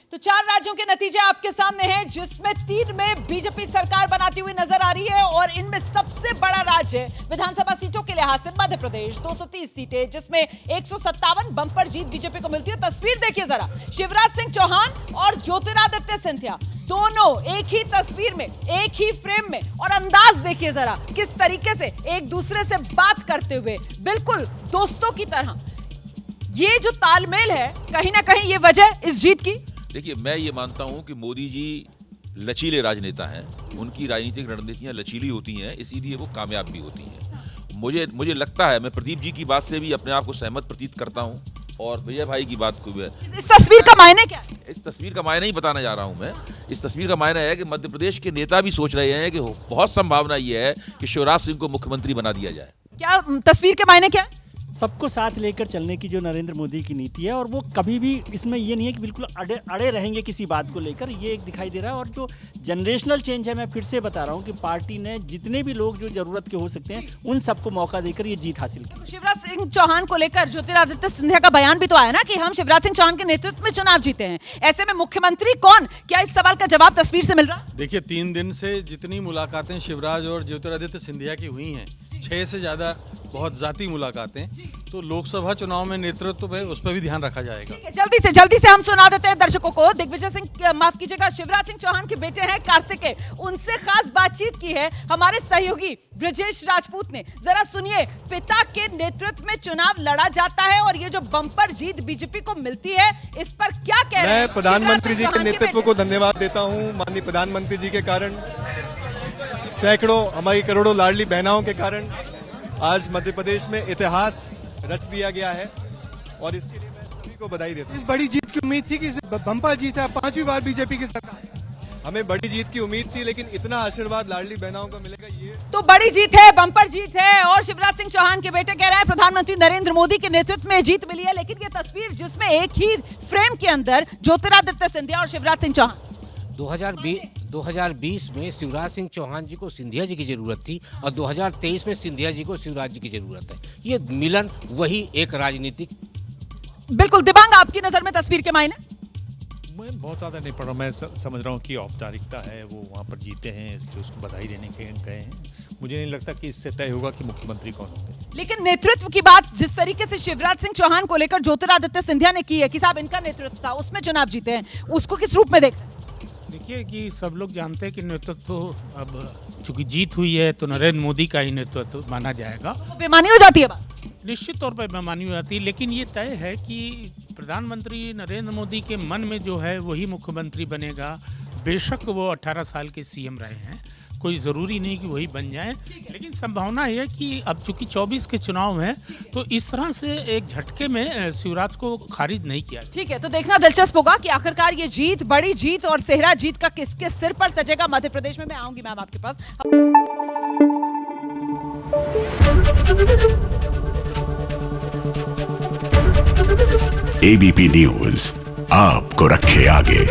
तो 4 राज्यों के नतीजे आपके सामने हैं, जिसमें 3 में बीजेपी सरकार बनाती हुई नजर आ रही है और इनमें सबसे बड़ा राज्य विधानसभा सीटों के लिहाज से मध्य प्रदेश 230 सीटें, जिसमें 157 बंपर जीत बीजेपी को मिलती है। तस्वीर देखिए जरा, शिवराज सिंह चौहान और ज्योतिरादित्य सिंधिया दोनों एक ही तस्वीर में, एक ही फ्रेम में, और अंदाज देखिए जरा किस तरीके से एक दूसरे से बात करते हुए, बिल्कुल दोस्तों की तरह। ये जो तालमेल है, कहीं ना कहीं ये वजह इस जीत की। देखिए, मैं ये मानता हूं कि मोदी जी लचीले राजनेता हैं, उनकी राजनीतिक रणनीतियां लचीली होती हैं, इसीलिए वो कामयाब भी होती हैं। मुझे लगता है, मैं प्रदीप जी की बात से भी अपने आप को सहमत प्रतीत करता हूं, और विजय भाई की बात को भी। इस तस्वीर का मायने क्या है? इस तस्वीर का मायने ही बताने जा रहा हूं मैं। इस तस्वीर का मायने है कि मध्य प्रदेश के नेता भी सोच रहे हैं कि बहुत संभावना ये है कि शिवराज सिंह को मुख्यमंत्री बना दिया जाए। क्या तस्वीर के मायने क्या है? सबको साथ लेकर चलने की जो नरेंद्र मोदी की नीति है, और वो कभी भी इसमें ये नहीं है कि बिल्कुल अड़े रहेंगे किसी बात को लेकर, ये एक दिखाई दे रहा है। और जो जनरेशनल चेंज है, मैं फिर से बता रहा हूँ कि पार्टी ने जितने भी लोग जो जरूरत के हो सकते हैं, उन सबको मौका देकर ये जीत हासिल की। शिवराज सिंह चौहान को लेकर ज्योतिरादित्य सिंधिया का बयान भी तो आया ना कि हम शिवराज सिंह चौहान के नेतृत्व में चुनाव जीते हैं, ऐसे में मुख्यमंत्री कौन? क्या इस सवाल का जवाब तस्वीर से मिल रहा? देखिए, 3 दिन से जितनी मुलाकातें शिवराज और ज्योतिरादित्य सिंधिया की हुई हैं, 6 से ज्यादा बहुत जाती मुलाकातें, तो लोकसभा चुनाव में नेतृत्व पे उस पर भी ध्यान रखा जाएगा। जल्दी से हम सुना देते हैं दर्शकों को। दिग्विजय सिंह, माफ कीजिएगा, शिवराज सिंह चौहान के बेटे हैं कार्तिकेय, उनसे खास बातचीत की है हमारे सहयोगी ब्रजेश राजपूत ने। जरा सुनिए, पिता के नेतृत्व में चुनाव लड़ा जाता है और ये जो बंपर जीत बीजेपी को मिलती है, इस पर क्या कह रहे हैं? मैं प्रधानमंत्री जी के नेतृत्व को धन्यवाद देता हूँ। माननीय प्रधानमंत्री जी के कारण, सैकड़ों, हमारी करोड़ों लाडली बहनाओं के कारण आज मध्य प्रदेश में इतिहास रच दिया गया है, और इसके लिए मैं सभी को बधाई देता हूं। इस बड़ी जीत की उम्मीद थी कि बम्पर जीत है, 5वीं बार बीजेपी की सरकार। हमें बड़ी जीत की उम्मीद थी, लेकिन इतना आशीर्वाद लाडली बहनाओं को मिलेगा, ये तो बड़ी जीत है, बंपर जीत है। और शिवराज सिंह चौहान के बेटे कह रहे हैं प्रधानमंत्री नरेंद्र मोदी के नेतृत्व में जीत मिली है। लेकिन ये तस्वीर जिसमें एक ही फ्रेम के अंदर ज्योतिरादित्य सिंधिया और शिवराज सिंह चौहान, 2020 में शिवराज सिंह चौहान जी को सिंधिया जी की जरूरत थी, और 2023 में सिंधिया जी को शिवराज जी की जरूरत है। ये मिलन वही एक राजनीतिक। बिल्कुल। दिबांग, आपकी नजर में तस्वीर के मायने? मैं बहुत ज़्यादा नहीं पढ़ रहा, मैं समझ रहा हूँ कि औपचारिकता है, वो वहाँ पर जीते हैं, इसलिए उसको बधाई देने के गए हैं। मुझे नहीं लगता कि इससे तय होगा कि मुख्यमंत्री कौन होंगे। लेकिन नेतृत्व की बात जिस तरीके से शिवराज सिंह चौहान को लेकर ज्योतिरादित्य सिंधिया ने की है कि साहब इनका नेतृत्व था, उसमें चुनाव जीते हैं, उसको किस रूप में देखते हैं? देखिए कि सब लोग जानते हैं कि नेतृत्व अब चूंकि जीत हुई है तो नरेंद्र मोदी का ही नेतृत्व माना जाएगा। तो बेमानी हो जाती है बात? निश्चित तौर पर बेमानी हो जाती है, लेकिन ये तय है कि प्रधानमंत्री नरेंद्र मोदी के मन में जो है वही मुख्यमंत्री बनेगा। बेशक वो 18 साल के सीएम रहे हैं, कोई ज़रूरी नहीं कि वही बन जाए, लेकिन संभावना है कि अब चूंकि 24 के चुनाव हैं, तो इस तरह से एक झटके में शिवराज को खारिज नहीं किया। ठीक है, तो देखना दिलचस्प होगा कि आखिरकार ये जीत, बड़ी जीत और सेहरा जीत का किसके सिर पर सजेगा मध्य प्रदेश में। मैं आऊंगी मैम आपके पास। एबीपी न्यूज आपको रखे आगे।